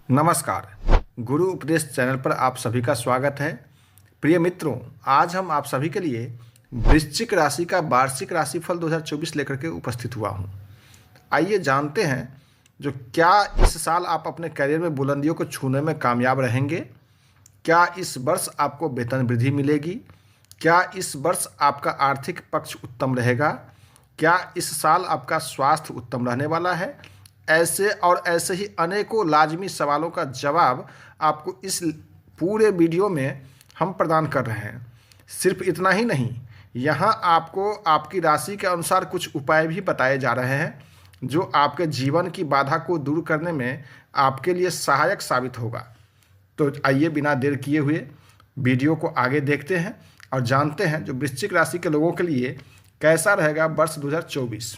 नमस्कार। गुरु उपदेश चैनल पर आप सभी का स्वागत है। प्रिय मित्रों, आज हम आप सभी के लिए वृश्चिक राशि का वार्षिक राशिफल 2024 लेकर के उपस्थित हुआ हूं। आइए जानते हैं जो क्या इस साल आप अपने करियर में बुलंदियों को छूने में कामयाब रहेंगे। क्या इस वर्ष आपको वेतन वृद्धि मिलेगी? क्या इस वर्ष आपका आर्थिक पक्ष उत्तम रहेगा? क्या इस साल आपका स्वास्थ्य उत्तम रहने वाला है? ऐसे और ऐसे ही अनेकों लाजमी सवालों का जवाब आपको इस पूरे वीडियो में हम प्रदान कर रहे हैं। सिर्फ इतना ही नहीं, यहाँ आपको आपकी राशि के अनुसार कुछ उपाय भी बताए जा रहे हैं जो आपके जीवन की बाधा को दूर करने में आपके लिए सहायक साबित होगा। तो आइए बिना देर किए हुए वीडियो को आगे देखते हैं और जानते हैं जो वृश्चिक राशि के लोगों के लिए कैसा रहेगा वर्ष 2024।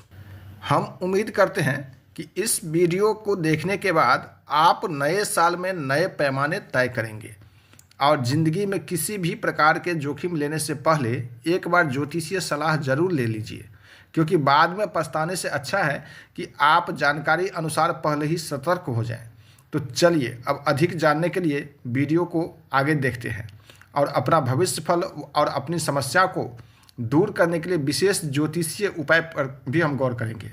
हम उम्मीद करते हैं कि इस वीडियो को देखने के बाद आप नए साल में नए पैमाने तय करेंगे और ज़िंदगी में किसी भी प्रकार के जोखिम लेने से पहले एक बार ज्योतिषीय सलाह जरूर ले लीजिए, क्योंकि बाद में पछताने से अच्छा है कि आप जानकारी अनुसार पहले ही सतर्क हो जाएं। तो चलिए अब अधिक जानने के लिए वीडियो को आगे देखते हैं और अपना भविष्य फल और अपनी समस्या को दूर करने के लिए विशेष ज्योतिषीय उपाय पर भी हम गौर करेंगे।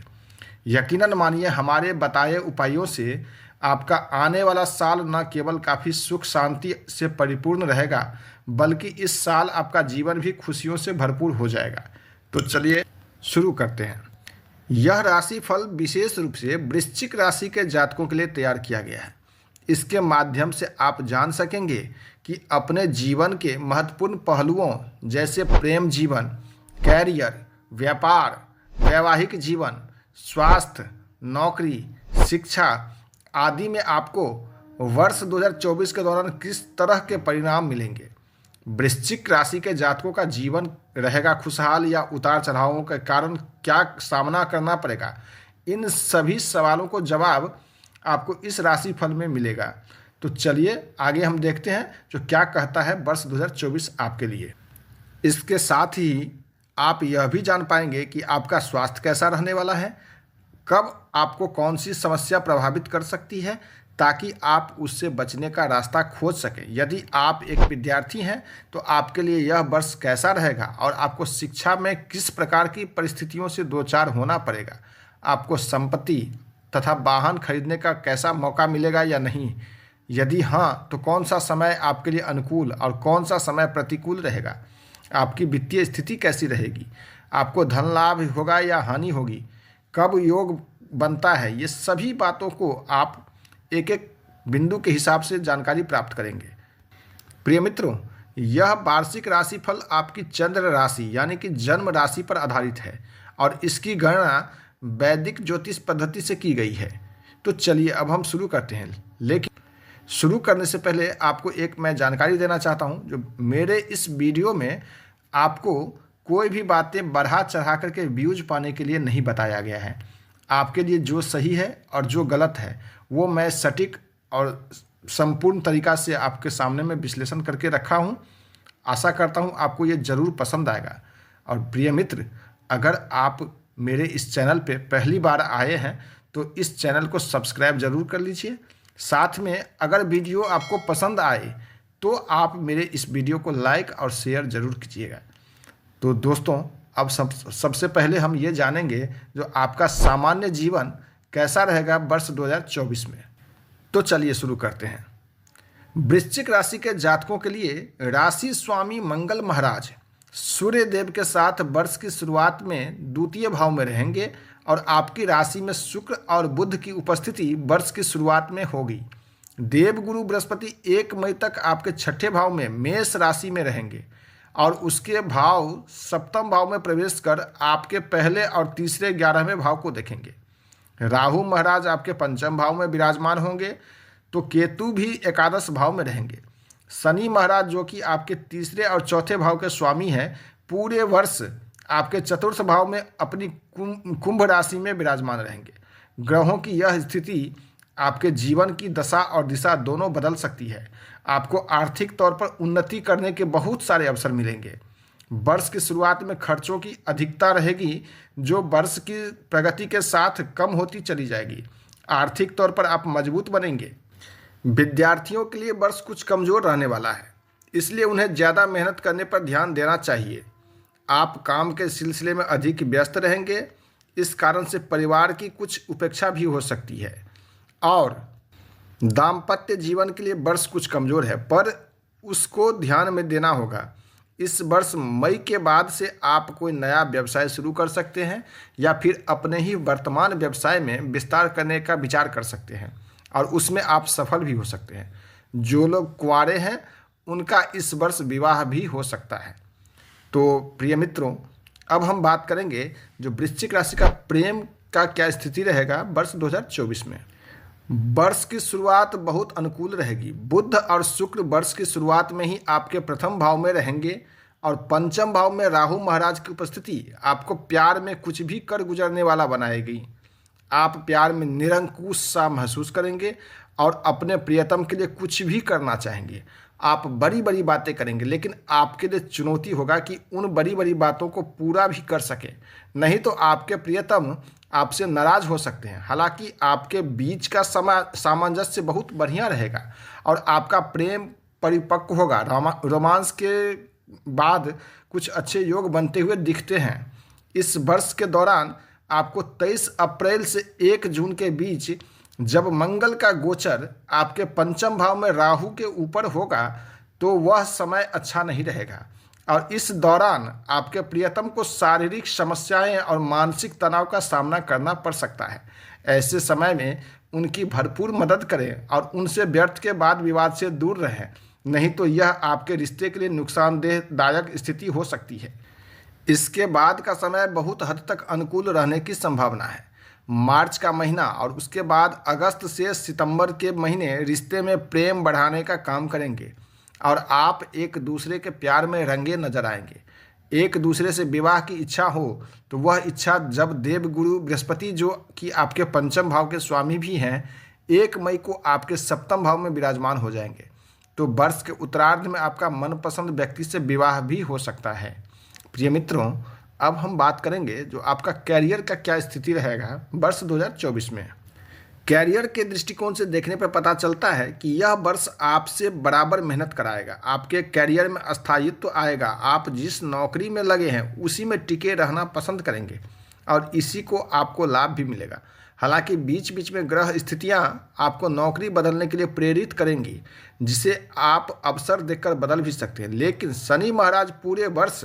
यकीनन मानिए, हमारे बताए उपायों से आपका आने वाला साल न केवल काफ़ी सुख शांति से परिपूर्ण रहेगा, बल्कि इस साल आपका जीवन भी खुशियों से भरपूर हो जाएगा। तो चलिए शुरू करते हैं। यह राशिफल विशेष रूप से वृश्चिक राशि के जातकों के लिए तैयार किया गया है। इसके माध्यम से आप जान सकेंगे कि अपने जीवन के महत्वपूर्ण पहलुओं जैसे प्रेम जीवन, कैरियर, व्यापार, वैवाहिक जीवन, स्वास्थ्य, नौकरी, शिक्षा आदि में आपको वर्ष 2024 के दौरान किस तरह के परिणाम मिलेंगे। वृश्चिक राशि के जातकों का जीवन रहेगा खुशहाल या उतार चढ़ावों के कारण क्या सामना करना पड़ेगा, इन सभी सवालों को जवाब आपको इस राशिफल में मिलेगा। तो चलिए आगे हम देखते हैं जो क्या कहता है वर्ष 2024 आपके लिए। इसके साथ ही आप यह भी जान पाएंगे कि आपका स्वास्थ्य कैसा रहने वाला है, कब आपको कौन सी समस्या प्रभावित कर सकती है, ताकि आप उससे बचने का रास्ता खोज सकें। यदि आप एक विद्यार्थी हैं तो आपके लिए यह वर्ष कैसा रहेगा और आपको शिक्षा में किस प्रकार की परिस्थितियों से दो चार होना पड़ेगा। आपको संपत्ति तथा वाहन खरीदने का कैसा मौका मिलेगा या नहीं। यदि हाँ, तो कौन सा समय आपके लिए अनुकूल और कौन सा समय प्रतिकूल रहेगा। आपकी वित्तीय स्थिति कैसी रहेगी, आपको धन लाभ होगा या हानि होगी, कब योग बनता है। ये सभी बातों को आप एक एक बिंदु के हिसाब से जानकारी प्राप्त करेंगे। प्रिय मित्रों, यह वार्षिक राशिफल आपकी चंद्र राशि यानी कि जन्म राशि पर आधारित है और इसकी गणना वैदिक ज्योतिष पद्धति से की गई है। तो चलिए अब हम शुरू करते हैं, लेकिन शुरू करने से पहले आपको एक मैं जानकारी देना चाहता हूं। जो मेरे इस वीडियो में आपको कोई भी बातें बढ़ा चढ़ा करके व्यूज पाने के लिए नहीं बताया गया है। आपके लिए जो सही है और जो गलत है वो मैं सटीक और संपूर्ण तरीका से आपके सामने में विश्लेषण करके रखा हूँ। आशा करता हूँ आपको ये ज़रूर पसंद आएगा। और प्रिय मित्र, अगर आप मेरे इस चैनल पे पहली बार आए हैं तो इस चैनल को सब्सक्राइब ज़रूर कर लीजिए। साथ में अगर वीडियो आपको पसंद आए तो आप मेरे इस वीडियो को लाइक और शेयर ज़रूर कीजिएगा। तो दोस्तों, अब सबसे पहले हम ये जानेंगे जो आपका सामान्य जीवन कैसा रहेगा वर्ष 2024 में। तो चलिए शुरू करते हैं। वृश्चिक राशि के जातकों के लिए राशि स्वामी मंगल महाराज सूर्य देव के साथ वर्ष की शुरुआत में द्वितीय भाव में रहेंगे और आपकी राशि में शुक्र और बुध की उपस्थिति वर्ष की शुरुआत में होगी। देवगुरु बृहस्पति 1 मई तक आपके छठे भाव में मेष राशि में रहेंगे और उसके भाव सप्तम भाव में प्रवेश कर आपके पहले और तीसरे 11वें भाव को देखेंगे। राहु महाराज आपके पंचम भाव में विराजमान होंगे, तो केतु भी एकादश भाव में रहेंगे। शनि महाराज जो कि आपके तीसरे और चौथे भाव के स्वामी हैं, पूरे वर्ष आपके चतुर्थ भाव में अपनी कुंभ राशि में विराजमान रहेंगे। ग्रहों की यह स्थिति आपके जीवन की दशा और दिशा दोनों बदल सकती है। आपको आर्थिक तौर पर उन्नति करने के बहुत सारे अवसर मिलेंगे। वर्ष की शुरुआत में खर्चों की अधिकता रहेगी, जो वर्ष की प्रगति के साथ कम होती चली जाएगी। आर्थिक तौर पर आप मजबूत बनेंगे। विद्यार्थियों के लिए वर्ष कुछ कमज़ोर रहने वाला है, इसलिए उन्हें ज़्यादा मेहनत करने पर ध्यान देना चाहिए। आप काम के सिलसिले में अधिक व्यस्त रहेंगे, इस कारण से परिवार की कुछ उपेक्षा भी हो सकती है। और दाम्पत्य जीवन के लिए वर्ष कुछ कमज़ोर है, पर उसको ध्यान में देना होगा। इस वर्ष मई के बाद से आप कोई नया व्यवसाय शुरू कर सकते हैं या फिर अपने ही वर्तमान व्यवसाय में विस्तार करने का विचार कर सकते हैं और उसमें आप सफल भी हो सकते हैं। जो लोग कुंवारे हैं उनका इस वर्ष विवाह भी हो सकता है। तो प्रिय मित्रों, अब हम बात करेंगे जो वृश्चिक राशि का प्रेम का क्या स्थिति रहेगा वर्ष 2024 में। वर्ष की शुरुआत बहुत अनुकूल रहेगी। बुध और शुक्र वर्ष की शुरुआत में ही आपके प्रथम भाव में रहेंगे और पंचम भाव में राहु महाराज की उपस्थिति आपको प्यार में कुछ भी कर गुजरने वाला बनाएगी। आप प्यार में निरंकुश सा महसूस करेंगे और अपने प्रियतम के लिए कुछ भी करना चाहेंगे। आप बड़ी बड़ी बातें करेंगे, लेकिन आपके लिए चुनौती होगा कि उन बड़ी बड़ी बातों को पूरा भी कर सके, नहीं तो आपके प्रियतम आपसे नाराज हो सकते हैं। हालांकि आपके बीच का सामंजस्य बहुत बढ़िया रहेगा और आपका प्रेम परिपक्व होगा। रोमांस के बाद कुछ अच्छे योग बनते हुए दिखते हैं। इस वर्ष के दौरान आपको 23 अप्रैल से 1 जून के बीच जब मंगल का गोचर आपके पंचम भाव में राहु के ऊपर होगा तो वह समय अच्छा नहीं रहेगा और इस दौरान आपके प्रियतम को शारीरिक समस्याएं और मानसिक तनाव का सामना करना पड़ सकता है। ऐसे समय में उनकी भरपूर मदद करें और उनसे व्यर्थ के बाद विवाद से दूर रहें, नहीं तो यह आपके रिश्ते के लिए नुकसानदायक स्थिति हो सकती है। इसके बाद का समय बहुत हद तक अनुकूल रहने की संभावना है। मार्च का महीना और उसके बाद अगस्त से सितंबर के महीने रिश्ते में प्रेम बढ़ाने का काम करेंगे और आप एक दूसरे के प्यार में रंगे नजर आएंगे। एक दूसरे से विवाह की इच्छा हो तो वह इच्छा जब देवगुरु बृहस्पति, जो कि आपके पंचम भाव के स्वामी भी हैं, 1 मई को आपके सप्तम भाव में विराजमान हो जाएंगे तो वर्ष के उत्तरार्ध में आपका मनपसंद व्यक्ति से विवाह भी हो सकता है। प्रिय मित्रों, अब हम बात करेंगे जो आपका कैरियर का क्या स्थिति रहेगा वर्ष 2024 में। कैरियर के दृष्टिकोण से देखने पर पता चलता है कि यह वर्ष आपसे बराबर मेहनत कराएगा। आपके कैरियर में स्थायित्व आएगा। आप जिस नौकरी में लगे हैं उसी में टिके रहना पसंद करेंगे और इसी को आपको लाभ भी मिलेगा। हालांकि बीच बीच में ग्रह स्थितियां आपको नौकरी बदलने के लिए प्रेरित करेंगी, जिसे आप अवसर देखकर बदल भी सकते हैं। लेकिन शनि महाराज पूरे वर्ष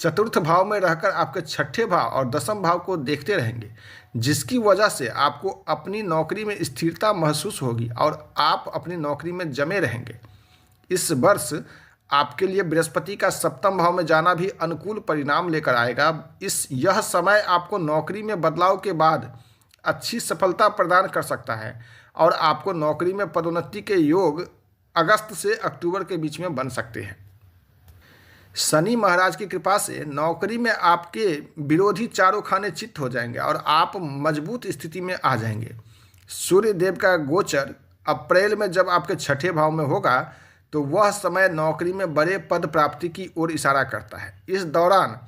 चतुर्थ भाव में रहकर आपके छठे भाव और दसम भाव को देखते रहेंगे, जिसकी वजह से आपको अपनी नौकरी में स्थिरता महसूस होगी और आप अपनी नौकरी में जमे रहेंगे। इस वर्ष आपके लिए बृहस्पति का सप्तम भाव में जाना भी अनुकूल परिणाम लेकर आएगा। यह समय आपको नौकरी में बदलाव के बाद अच्छी सफलता प्रदान कर सकता है और आपको नौकरी में पदोन्नति के योग अगस्त से अक्टूबर के बीच में बन सकते हैं। शनि महाराज की कृपा से नौकरी में आपके विरोधी चारों खाने चित्त हो जाएंगे और आप मजबूत स्थिति में आ जाएंगे। सूर्य देव का गोचर अप्रैल में जब आपके छठे भाव में होगा तो वह समय नौकरी में बड़े पद प्राप्ति की ओर इशारा करता है। इस दौरान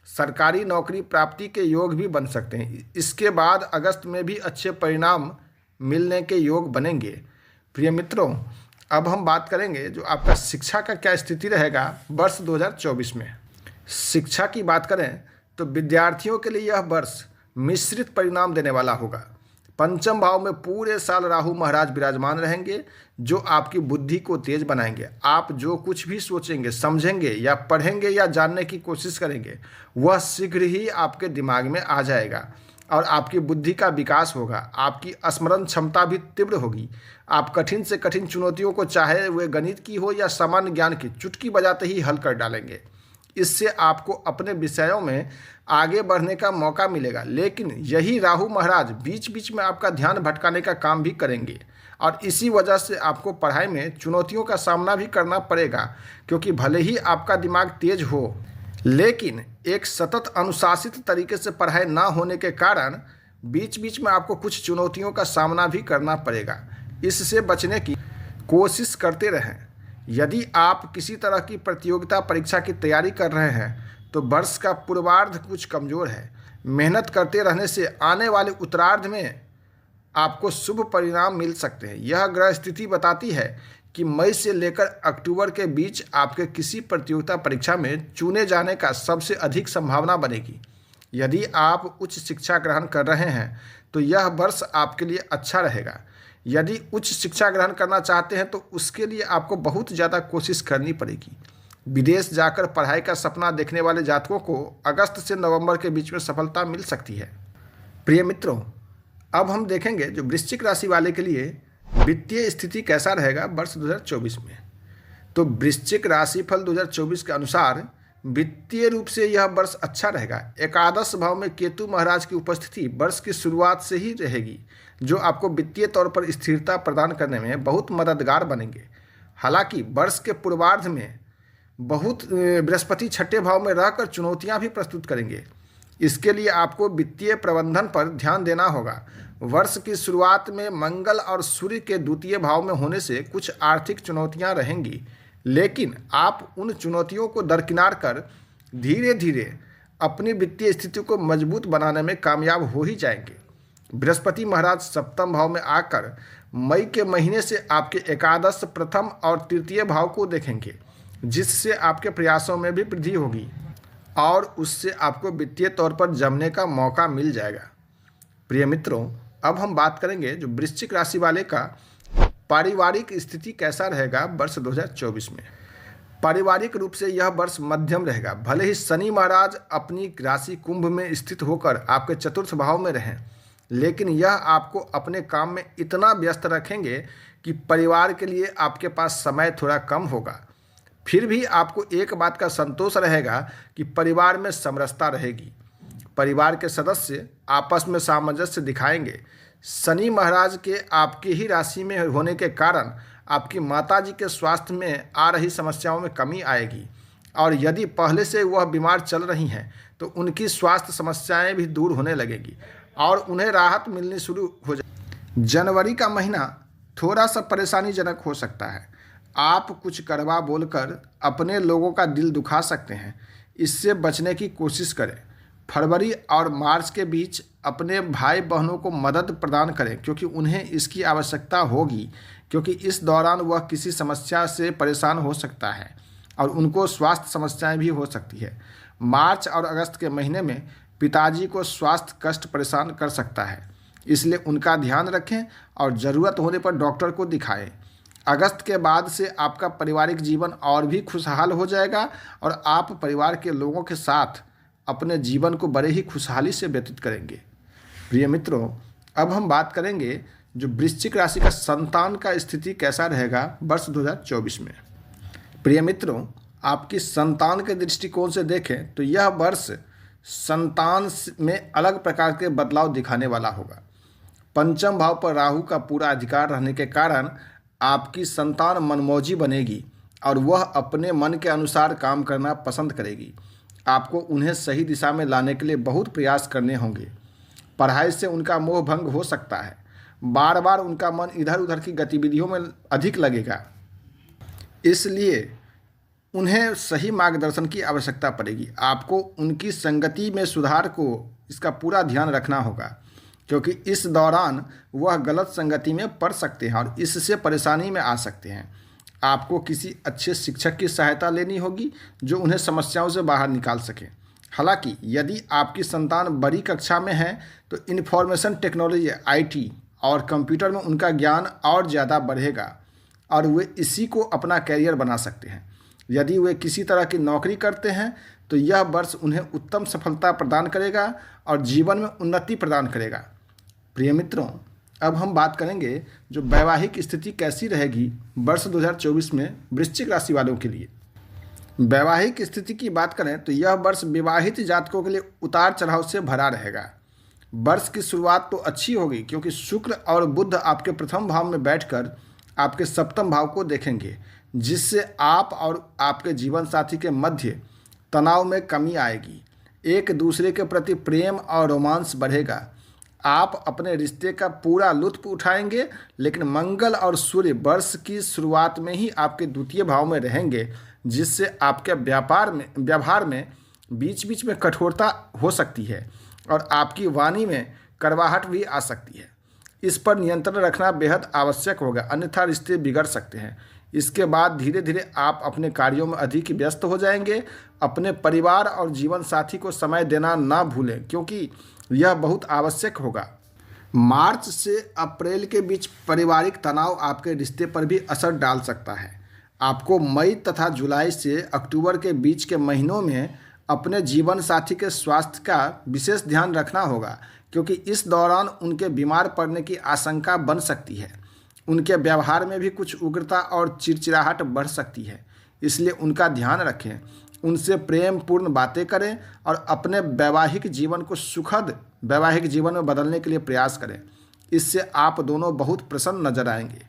सरकारी नौकरी प्राप्ति के योग भी बन सकते हैं। इसके बाद अगस्त में भी अच्छे परिणाम मिलने के योग बनेंगे। प्रिय मित्रों, अब हम बात करेंगे जो आपका शिक्षा का क्या स्थिति रहेगा वर्ष 2024 में। शिक्षा की बात करें तो विद्यार्थियों के लिए यह वर्ष मिश्रित परिणाम देने वाला होगा। पंचम भाव में पूरे साल राहु महाराज विराजमान रहेंगे, जो आपकी बुद्धि को तेज बनाएंगे। आप जो कुछ भी सोचेंगे, समझेंगे या पढ़ेंगे या जानने की कोशिश करेंगे, वह शीघ्र ही आपके दिमाग में आ जाएगा और आपकी बुद्धि का विकास होगा। आपकी स्मरण क्षमता भी तीव्र होगी। आप कठिन से कठिन चुनौतियों को, चाहे वे गणित की हो या सामान्य ज्ञान की, चुटकी बजाते ही हल कर डालेंगे। इससे आपको अपने विषयों में आगे बढ़ने का मौका मिलेगा। लेकिन यही राहु महाराज बीच बीच में आपका ध्यान भटकाने का काम भी करेंगे और इसी वजह से आपको पढ़ाई में चुनौतियों का सामना भी करना पड़ेगा, क्योंकि भले ही आपका दिमाग तेज हो, लेकिन एक सतत अनुशासित तरीके से पढ़ाई ना होने के कारण बीच बीच में आपको कुछ चुनौतियों का सामना भी करना पड़ेगा। इससे बचने की कोशिश करते रहें। यदि आप किसी तरह की प्रतियोगिता परीक्षा की तैयारी कर रहे हैं तो वर्ष का पूर्वार्ध कुछ कमज़ोर है। मेहनत करते रहने से आने वाले उत्तरार्ध में आपको शुभ परिणाम मिल सकते हैं। यह ग्रह स्थिति बताती है कि मई से लेकर अक्टूबर के बीच आपके किसी प्रतियोगिता परीक्षा में चुने जाने का सबसे अधिक संभावना बनेगी। यदि आप उच्च शिक्षा ग्रहण कर रहे हैं तो यह वर्ष आपके लिए अच्छा रहेगा। यदि उच्च शिक्षा ग्रहण करना चाहते हैं तो उसके लिए आपको बहुत ज़्यादा कोशिश करनी पड़ेगी। विदेश जाकर पढ़ाई का सपना देखने वाले जातकों को अगस्त से नवंबर के बीच में सफलता मिल सकती है। प्रिय मित्रों, अब हम देखेंगे जो वृश्चिक राशि वाले के लिए वित्तीय स्थिति कैसा रहेगा वर्ष 2024 में। तो वृश्चिक राशिफल 2024 के अनुसार वित्तीय रूप से यह वर्ष अच्छा रहेगा। एकादश भाव में केतु महाराज की उपस्थिति वर्ष की शुरुआत से ही रहेगी, जो आपको वित्तीय तौर पर स्थिरता प्रदान करने में बहुत मददगार बनेंगे। हालांकि वर्ष के पूर्वार्ध में बृहस्पति छठे भाव में रहकर चुनौतियां भी प्रस्तुत करेंगे। इसके लिए आपको वित्तीय प्रबंधन पर ध्यान देना होगा। वर्ष की शुरुआत में मंगल और सूर्य के द्वितीय भाव में होने से कुछ आर्थिक चुनौतियां रहेंगी, लेकिन आप उन चुनौतियों को दरकिनार कर धीरे धीरे अपनी वित्तीय स्थिति को मजबूत बनाने में कामयाब हो ही जाएंगे। बृहस्पति महाराज सप्तम भाव में आकर मई के महीने से आपके एकादश, प्रथम और तृतीय भाव को देखेंगे, जिससे आपके प्रयासों में भी वृद्धि होगी और उससे आपको वित्तीय तौर पर जमने का मौका मिल जाएगा। प्रिय मित्रों, अब हम बात करेंगे जो वृश्चिक राशि वाले का पारिवारिक स्थिति कैसा रहेगा वर्ष 2024 में। पारिवारिक रूप से यह वर्ष मध्यम रहेगा। भले ही शनि महाराज अपनी राशि कुंभ में स्थित होकर आपके चतुर्थ भाव में रहें, लेकिन यह आपको अपने काम में इतना व्यस्त रखेंगे कि परिवार के लिए आपके पास समय थोड़ा कम होगा। फिर भी आपको एक बात का संतोष रहेगा कि परिवार में समरसता रहेगी। परिवार के सदस्य आपस में सामंजस्य दिखाएंगे। शनि महाराज के आपकी ही राशि में होने के कारण आपकी माताजी के स्वास्थ्य में आ रही समस्याओं में कमी आएगी, और यदि पहले से वह बीमार चल रही हैं तो उनकी स्वास्थ्य समस्याएं भी दूर होने लगेगी और उन्हें राहत मिलनी शुरू हो जाएगी। जनवरी का महीना थोड़ा सा परेशानीजनक हो सकता है। आप कुछ कड़वा बोलकर अपने लोगों का दिल दुखा सकते हैं, इससे बचने की कोशिश करें। फरवरी और मार्च के बीच अपने भाई बहनों को मदद प्रदान करें, क्योंकि उन्हें इसकी आवश्यकता होगी, क्योंकि इस दौरान वह किसी समस्या से परेशान हो सकता है और उनको स्वास्थ्य समस्याएं भी हो सकती है। मार्च और अगस्त के महीने में पिताजी को स्वास्थ्य कष्ट परेशान कर सकता है, इसलिए उनका ध्यान रखें और ज़रूरत होने पर डॉक्टर को दिखाएं। अगस्त के बाद से आपका पारिवारिक जीवन और भी खुशहाल हो जाएगा और आप परिवार के लोगों के साथ अपने जीवन को बड़े ही खुशहाली से व्यतीत करेंगे। प्रिय मित्रों, अब हम बात करेंगे जो वृश्चिक राशि का संतान का स्थिति कैसा रहेगा वर्ष 2024 में। प्रिय मित्रों, आपकी संतान के दृष्टिकोण से देखें तो यह वर्ष संतान में अलग प्रकार के बदलाव दिखाने वाला होगा। पंचम भाव पर राहु का पूरा अधिकार रहने के कारण आपकी संतान मनमौजी बनेगी और वह अपने मन के अनुसार काम करना पसंद करेगी। आपको उन्हें सही दिशा में लाने के लिए बहुत प्रयास करने होंगे। पढ़ाई से उनका मोह भंग हो सकता है। बार बार उनका मन इधर उधर की गतिविधियों में अधिक लगेगा, इसलिए उन्हें सही मार्गदर्शन की आवश्यकता पड़ेगी। आपको उनकी संगति में सुधार को इसका पूरा ध्यान रखना होगा, क्योंकि इस दौरान वह गलत संगति में पड़ सकते हैं और इससे परेशानी में आ सकते हैं। आपको किसी अच्छे शिक्षक की सहायता लेनी होगी जो उन्हें समस्याओं से बाहर निकाल सके। हालांकि यदि आपकी संतान बड़ी कक्षा में है तो इन्फॉर्मेशन टेक्नोलॉजी, IT और कंप्यूटर में उनका ज्ञान और ज़्यादा बढ़ेगा और वे इसी को अपना कैरियर बना सकते हैं। यदि वे किसी तरह की नौकरी करते हैं तो यह वर्ष उन्हें उत्तम सफलता प्रदान करेगा और जीवन में उन्नति प्रदान करेगा। प्रिय मित्रों, अब हम बात करेंगे जो वैवाहिक स्थिति कैसी रहेगी वर्ष 2024 में वृश्चिक राशि वालों के लिए। वैवाहिक स्थिति की बात करें तो यह वर्ष विवाहित जातकों के लिए उतार चढ़ाव से भरा रहेगा। वर्ष की शुरुआत तो अच्छी होगी, क्योंकि शुक्र और बुध आपके प्रथम भाव में बैठकर आपके सप्तम भाव को देखेंगे, जिससे आप और आपके जीवन साथी के मध्य तनाव में कमी आएगी। एक दूसरे के प्रति प्रेम और रोमांस बढ़ेगा। आप अपने रिश्ते का पूरा लुत्फ उठाएंगे, लेकिन मंगल और सूर्य वर्ष की शुरुआत में ही आपके द्वितीय भाव में रहेंगे, जिससे आपके व्यवहार में बीच बीच में कठोरता हो सकती है और आपकी वाणी में कड़वाहट भी आ सकती है। इस पर नियंत्रण रखना बेहद आवश्यक होगा, अन्यथा रिश्ते बिगड़ सकते हैं। इसके बाद धीरे धीरे आप अपने कार्यों में अधिक व्यस्त हो जाएंगे। अपने परिवार और जीवन साथी को समय देना ना भूलें, क्योंकि यह बहुत आवश्यक होगा। मार्च से अप्रैल के बीच पारिवारिक तनाव आपके रिश्ते पर भी असर डाल सकता है। आपको मई तथा जुलाई से अक्टूबर के बीच के महीनों में अपने जीवन साथी के स्वास्थ्य का विशेष ध्यान रखना होगा, क्योंकि इस दौरान उनके बीमार पड़ने की आशंका बन सकती है। उनके व्यवहार में भी कुछ उग्रता और चिड़चिड़ाहट बढ़ सकती है, इसलिए उनका ध्यान रखें। उनसे प्रेमपूर्ण बातें करें और अपने वैवाहिक जीवन को सुखद वैवाहिक जीवन में बदलने के लिए प्रयास करें। इससे आप दोनों बहुत प्रसन्न नजर आएंगे।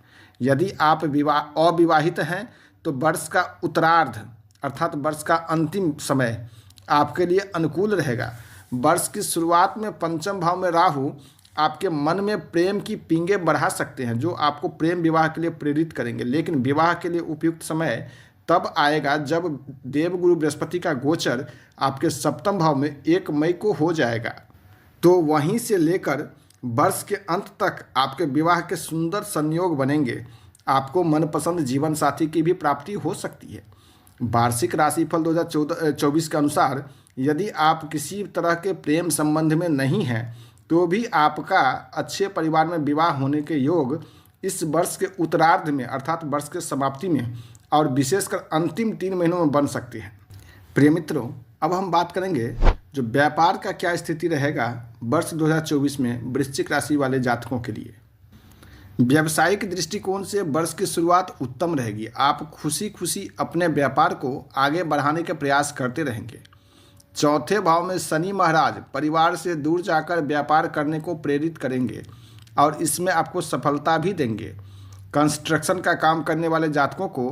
यदि आप अविवाहित हैं तो वर्ष का उत्तरार्ध अर्थात वर्ष का अंतिम समय आपके लिए अनुकूल रहेगा। वर्ष की शुरुआत में पंचम भाव में राहु आपके मन में प्रेम की पींगें बढ़ा सकते हैं, जो आपको प्रेम विवाह के लिए प्रेरित करेंगे। लेकिन विवाह के लिए उपयुक्त समय तब आएगा जब देवगुरु बृहस्पति का गोचर आपके सप्तम भाव में 1 मई को हो जाएगा। तो वहीं से लेकर वर्ष के अंत तक आपके विवाह के सुंदर संयोग बनेंगे। आपको मनपसंद जीवन साथी की भी प्राप्ति हो सकती है। वार्षिक राशिफल 2024 के अनुसार यदि आप किसी तरह के प्रेम संबंध में नहीं हैं तो भी आपका अच्छे परिवार में विवाह होने के योग इस वर्ष के उत्तरार्ध में अर्थात वर्ष के समाप्ति में और विशेषकर अंतिम 3 महीनों में बन सकती है। प्रिय मित्रों, अब हम बात करेंगे जो व्यापार का क्या स्थिति रहेगा वर्ष 2024 में वृश्चिक राशि वाले जातकों के लिए। व्यावसायिक दृष्टिकोण से वर्ष की शुरुआत उत्तम रहेगी। आप खुशी खुशी अपने व्यापार को आगे बढ़ाने के प्रयास करते रहेंगे। चौथे भाव में शनि महाराज परिवार से दूर जाकर व्यापार करने को प्रेरित करेंगे और इसमें आपको सफलता भी देंगे। कंस्ट्रक्शन का काम करने वाले जातकों को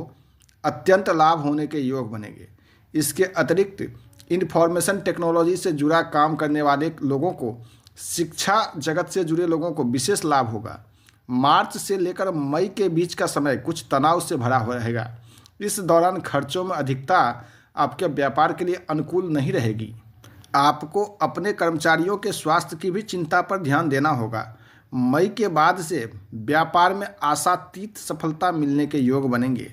अत्यंत लाभ होने के योग बनेंगे। इसके अतिरिक्त इंफॉर्मेशन टेक्नोलॉजी से जुड़ा काम करने वाले लोगों को, शिक्षा जगत से जुड़े लोगों को विशेष लाभ होगा। मार्च से लेकर मई के बीच का समय कुछ तनाव से भरा हुआ रहेगा। इस दौरान खर्चों में अधिकता आपके व्यापार के लिए अनुकूल नहीं रहेगी। आपको अपने कर्मचारियों के स्वास्थ्य की भी चिंता पर ध्यान देना होगा। मई के बाद से व्यापार में आशातीत सफलता मिलने के योग बनेंगे।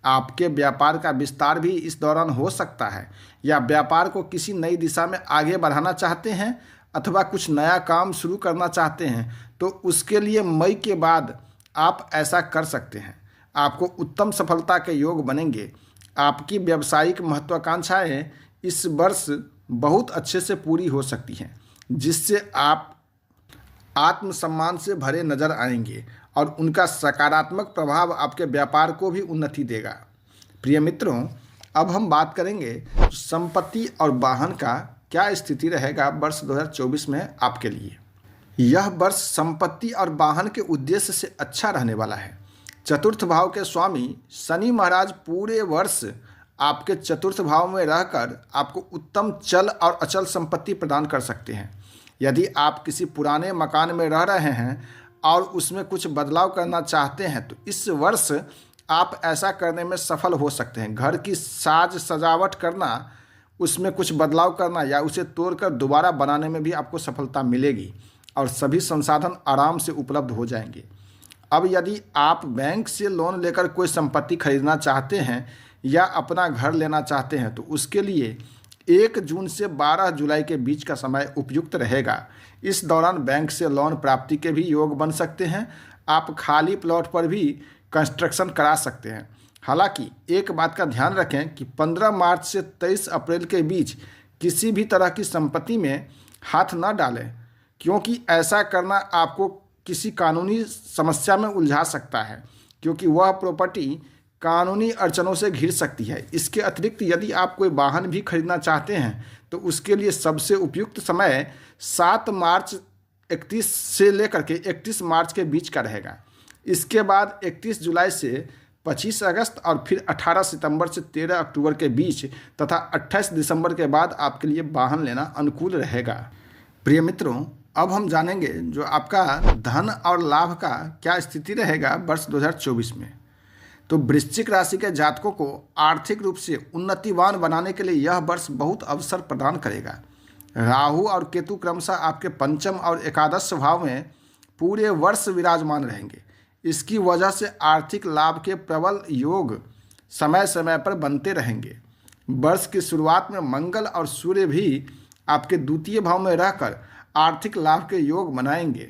आपके व्यापार का विस्तार भी इस दौरान हो सकता है, या व्यापार को किसी नई दिशा में आगे बढ़ाना चाहते हैं अथवा कुछ नया काम शुरू करना चाहते हैं तो उसके लिए मई के बाद आप ऐसा कर सकते हैं। आपको उत्तम सफलता के योग बनेंगे। आपकी व्यावसायिक महत्वाकांक्षाएं इस वर्ष बहुत अच्छे से पूरी हो सकती हैं, जिससे आप आत्मसम्मान से भरे नजर आएंगे और उनका सकारात्मक प्रभाव आपके व्यापार को भी उन्नति देगा। प्रिय मित्रों, अब हम बात करेंगे संपत्ति और वाहन का क्या स्थिति रहेगा वर्ष 2024 में आपके लिए। यह वर्ष संपत्ति और वाहन के उद्देश्य से अच्छा रहने वाला है। चतुर्थ भाव के स्वामी शनि महाराज पूरे वर्ष आपके चतुर्थ भाव में रहकर आपको उत्तम चल और अचल संपत्ति प्रदान कर सकते हैं। यदि आप किसी पुराने मकान में रह रहे हैं और उसमें कुछ बदलाव करना चाहते हैं तो इस वर्ष आप ऐसा करने में सफल हो सकते हैं। घर की साज सजावट करना, उसमें कुछ बदलाव करना या उसे तोड़कर दोबारा बनाने में भी आपको सफलता मिलेगी और सभी संसाधन आराम से उपलब्ध हो जाएंगे। अब यदि आप बैंक से लोन लेकर कोई संपत्ति खरीदना चाहते हैं या अपना घर लेना चाहते हैं तो उसके लिए 1 जून से 12 जुलाई के बीच का समय उपयुक्त रहेगा। इस दौरान बैंक से लोन प्राप्ति के भी योग बन सकते हैं। आप खाली प्लॉट पर भी कंस्ट्रक्शन करा सकते हैं। हालांकि एक बात का ध्यान रखें कि 15 मार्च से 23 अप्रैल के बीच किसी भी तरह की संपत्ति में हाथ न डालें, क्योंकि ऐसा करना आपको किसी कानूनी समस्या में उलझा सकता है, क्योंकि वह प्रॉपर्टी कानूनी अड़चनों से घिर सकती है। इसके अतिरिक्त यदि आप कोई वाहन भी खरीदना चाहते हैं तो उसके लिए सबसे उपयुक्त समय 7 मार्च 31 से लेकर के 31 मार्च के बीच का रहेगा। इसके बाद 31 जुलाई से 25 अगस्त और फिर 18 सितंबर से 13 अक्टूबर के बीच तथा 28 दिसंबर के बाद आपके लिए वाहन लेना अनुकूल रहेगा। प्रिय मित्रों, अब हम जानेंगे जो आपका धन और लाभ का क्या स्थिति रहेगा वर्ष 2024 में। तो वृश्चिक राशि के जातकों को आर्थिक रूप से उन्नतिवान बनाने के लिए यह वर्ष बहुत अवसर प्रदान करेगा। राहु और केतु क्रमशः आपके पंचम और एकादश भाव में पूरे वर्ष विराजमान रहेंगे। इसकी वजह से आर्थिक लाभ के प्रबल योग समय समय पर बनते रहेंगे। वर्ष की शुरुआत में मंगल और सूर्य भी आपके द्वितीय भाव में रहकर आर्थिक लाभ के योग बनाएंगे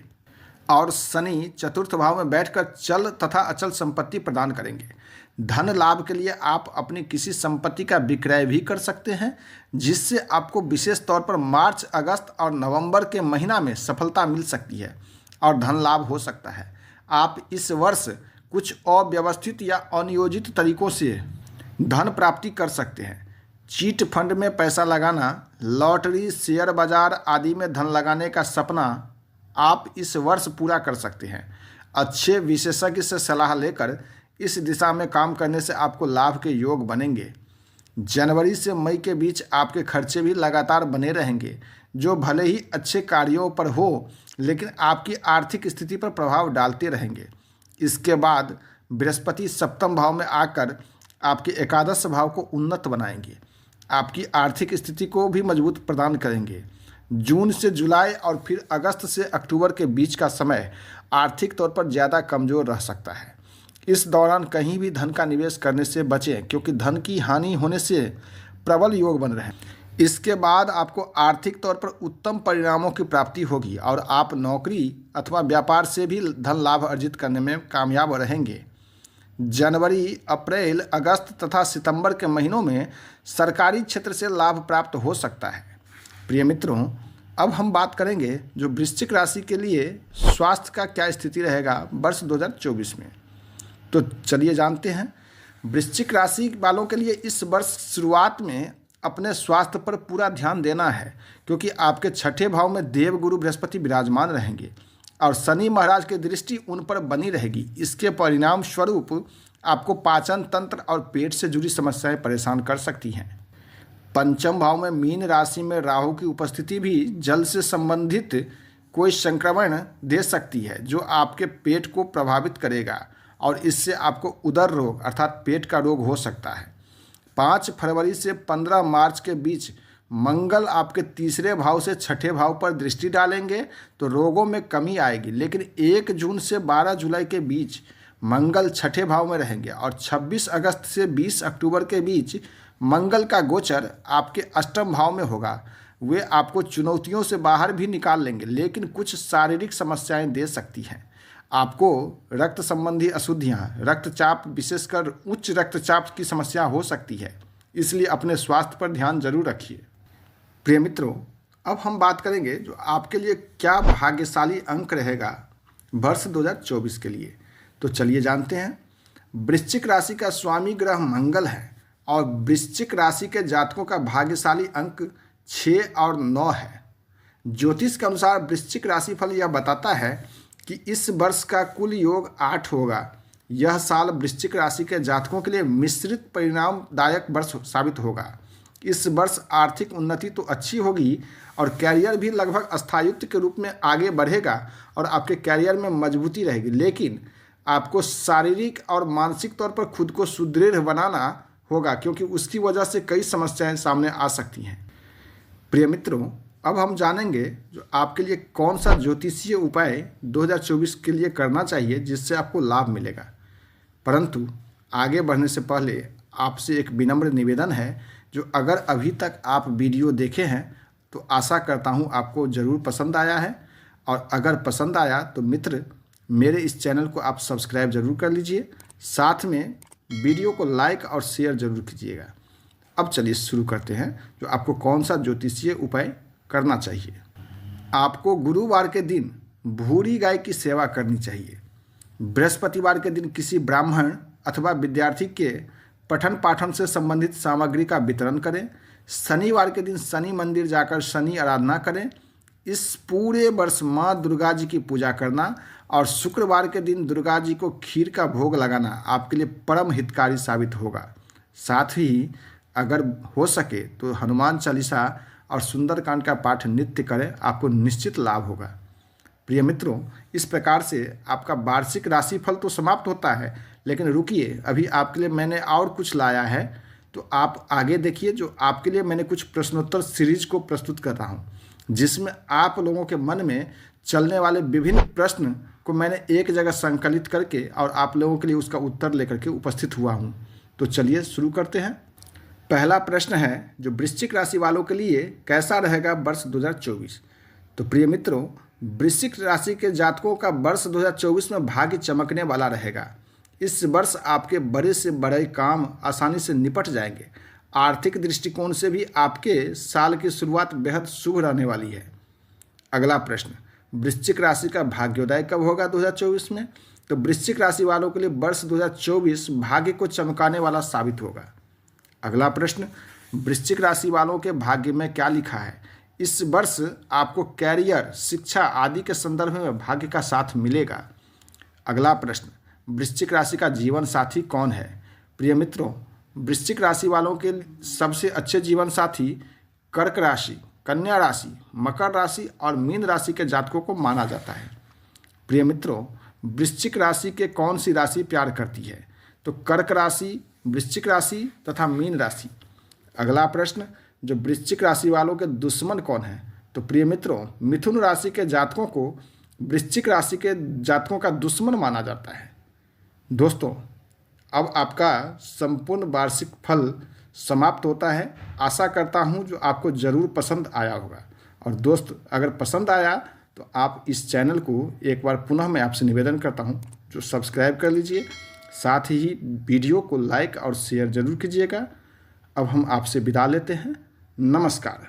और शनि चतुर्थ भाव में बैठकर चल तथा अचल संपत्ति प्रदान करेंगे। धन लाभ के लिए आप अपनी किसी संपत्ति का विक्रय भी कर सकते हैं, जिससे आपको विशेष तौर पर मार्च, अगस्त और नवंबर के महीना में सफलता मिल सकती है और धन लाभ हो सकता है। आप इस वर्ष कुछ अव्यवस्थित या अनियोजित तरीकों से धन प्राप्ति कर सकते हैं। चीट फंड में पैसा लगाना, लॉटरी, शेयर बाजार आदि में धन लगाने का सपना आप इस वर्ष पूरा कर सकते हैं। अच्छे विशेषज्ञ से सलाह लेकर इस दिशा में काम करने से आपको लाभ के योग बनेंगे। जनवरी से मई के बीच आपके खर्चे भी लगातार बने रहेंगे, जो भले ही अच्छे कार्यों पर हो, लेकिन आपकी आर्थिक स्थिति पर प्रभाव डालते रहेंगे। इसके बाद बृहस्पति सप्तम भाव में आकर आपके एकादश भाव को उन्नत बनाएंगे, आपकी आर्थिक स्थिति को भी मजबूत प्रदान करेंगे। जून से जुलाई और फिर अगस्त से अक्टूबर के बीच का समय आर्थिक तौर पर ज़्यादा कमज़ोर रह सकता है। इस दौरान कहीं भी धन का निवेश करने से बचें, क्योंकि धन की हानि होने से प्रबल योग बन रहे हैं। इसके बाद आपको आर्थिक तौर पर उत्तम परिणामों की प्राप्ति होगी और आप नौकरी अथवा व्यापार से भी धन लाभ अर्जित करने में कामयाब रहेंगे। जनवरी, अप्रैल, अगस्त तथा सितंबर के महीनों में सरकारी क्षेत्र से लाभ प्राप्त हो सकता है। प्रिय मित्रों, अब हम बात करेंगे जो वृश्चिक राशि के लिए स्वास्थ्य का क्या स्थिति रहेगा वर्ष 2024 में। तो चलिए जानते हैं। वृश्चिक राशि वालों के लिए इस वर्ष शुरुआत में अपने स्वास्थ्य पर पूरा ध्यान देना है, क्योंकि आपके छठे भाव में देवगुरु बृहस्पति विराजमान रहेंगे और शनि महाराज की दृष्टि उन पर बनी रहेगी। इसके परिणाम स्वरूप आपको पाचन तंत्र और पेट से जुड़ी समस्याएं परेशान कर सकती हैं। पंचम भाव में मीन राशि में राहु की उपस्थिति भी जल से संबंधित कोई संक्रमण दे सकती है, जो आपके पेट को प्रभावित करेगा और इससे आपको उदर रोग अर्थात पेट का रोग हो सकता है। 5 फरवरी से 15 मार्च के बीच मंगल आपके तीसरे भाव से छठे भाव पर दृष्टि डालेंगे तो रोगों में कमी आएगी, लेकिन 1 जून से 12 जुलाई के बीच मंगल छठे भाव में रहेंगे और 26 अगस्त से 20 अक्टूबर के बीच मंगल का गोचर आपके अष्टम भाव में होगा। वे आपको चुनौतियों से बाहर भी निकाल लेंगे, लेकिन कुछ शारीरिक समस्याएं दे सकती हैं। आपको रक्त संबंधी अशुद्धियाँ, रक्तचाप, विशेषकर उच्च रक्तचाप की समस्या हो सकती है, इसलिए अपने स्वास्थ्य पर ध्यान जरूर रखिए। प्रिय मित्रों, अब हम बात करेंगे जो आपके लिए क्या भाग्यशाली अंक रहेगा वर्ष 2024 के लिए। तो चलिए जानते हैं। वृश्चिक राशि का स्वामी ग्रह मंगल है और वृश्चिक राशि के जातकों का भाग्यशाली अंक 6 और 9 है। ज्योतिष के अनुसार वृश्चिक राशि फल यह बताता है कि इस वर्ष का कुल योग 8 होगा। यह साल वृश्चिक राशि के जातकों के लिए मिश्रित परिणामदायक वर्ष साबित होगा। इस वर्ष आर्थिक उन्नति तो अच्छी होगी और कैरियर भी लगभग स्थायित्व के रूप में आगे बढ़ेगा और आपके कैरियर में मजबूती रहेगी, लेकिन आपको शारीरिक और मानसिक तौर पर खुद को सुदृढ़ बनाना होगा, क्योंकि उसकी वजह से कई समस्याएं सामने आ सकती हैं। प्रिय मित्रों, अब हम जानेंगे जो आपके लिए कौन सा ज्योतिषीय उपाय 2024 के लिए करना चाहिए जिससे आपको लाभ मिलेगा। परंतु आगे बढ़ने से पहले आपसे एक विनम्र निवेदन है, जो अगर अभी तक आप वीडियो देखे हैं तो आशा करता हूं आपको ज़रूर पसंद आया है, और अगर पसंद आया तो मित्र मेरे इस चैनल को आप सब्सक्राइब जरूर कर लीजिए, साथ में वीडियो को लाइक और शेयर जरूर कीजिएगा। अब चलिए शुरू करते हैं जो आपको कौन सा ज्योतिषीय उपाय करना चाहिए। आपको गुरुवार के दिन भूरी गाय की सेवा करनी चाहिए। बृहस्पतिवार के दिन किसी ब्राह्मण अथवा विद्यार्थी के पठन पाठन से संबंधित सामग्री का वितरण करें। शनिवार के दिन शनि मंदिर जाकर शनि आराधना करें। इस पूरे वर्ष माँ दुर्गा जी की पूजा करना और शुक्रवार के दिन दुर्गा जी को खीर का भोग लगाना आपके लिए परम हितकारी साबित होगा। साथ ही अगर हो सके तो हनुमान चालीसा और सुंदरकांड का पाठ नित्य करें, आपको निश्चित लाभ होगा। प्रिय मित्रों, इस प्रकार से आपका वार्षिक राशिफल तो समाप्त होता है, लेकिन रुकिए, अभी आपके लिए मैंने और कुछ लाया है, तो आप आगे देखिए। जो आपके लिए मैंने कुछ प्रश्नोत्तर सीरीज को प्रस्तुत कर रहा हूँ, जिसमें आप लोगों के मन में चलने वाले विभिन्न प्रश्न को मैंने एक जगह संकलित करके और आप लोगों के लिए उसका उत्तर लेकर के उपस्थित हुआ हूँ। तो चलिए शुरू करते हैं। पहला प्रश्न है जो वृश्चिक राशि वालों के लिए कैसा रहेगा वर्ष 2024। तो प्रिय मित्रों, वृश्चिक राशि के जातकों का वर्ष 2024 में भाग्य चमकने वाला रहेगा। इस वर्ष आपके बड़े से बड़े काम आसानी से निपट जाएंगे। आर्थिक दृष्टिकोण से भी आपके साल की शुरुआत बेहद शुभ रहने वाली है। अगला प्रश्न, वृश्चिक राशि का भाग्योदय कब होगा 2024 में। तो वृश्चिक राशि वालों के लिए वर्ष 2024 भाग्य को चमकाने वाला साबित होगा। अगला प्रश्न, वृश्चिक राशि वालों के भाग्य में क्या लिखा है। इस वर्ष आपको कैरियर, शिक्षा आदि के संदर्भ में भाग्य का साथ मिलेगा। अगला प्रश्न, वृश्चिक राशि का जीवन साथी कौन है। प्रिय मित्रों, वृश्चिक राशि वालों के सबसे अच्छे जीवन साथी कर्क राशि, कन्या राशि, मकर राशि और मीन राशि के जातकों को माना जाता है। प्रिय मित्रों, वृश्चिक राशि के कौन सी राशि प्यार करती है। तो कर्क राशि, वृश्चिक राशि तथा मीन राशि। अगला प्रश्न, जो वृश्चिक राशि वालों के दुश्मन कौन है। तो प्रिय मित्रों, मिथुन राशि के जातकों को वृश्चिक राशि के जातकों का दुश्मन माना जाता है। दोस्तों, अब आपका संपूर्ण वार्षिक फल समाप्त होता है। आशा करता हूं जो आपको ज़रूर पसंद आया होगा। और दोस्त, अगर पसंद आया तो आप इस चैनल को एक बार पुनः मैं आपसे निवेदन करता हूं जो सब्सक्राइब कर लीजिए। साथ ही वीडियो को लाइक और शेयर ज़रूर कीजिएगा। अब हम आपसे विदा लेते हैं। नमस्कार।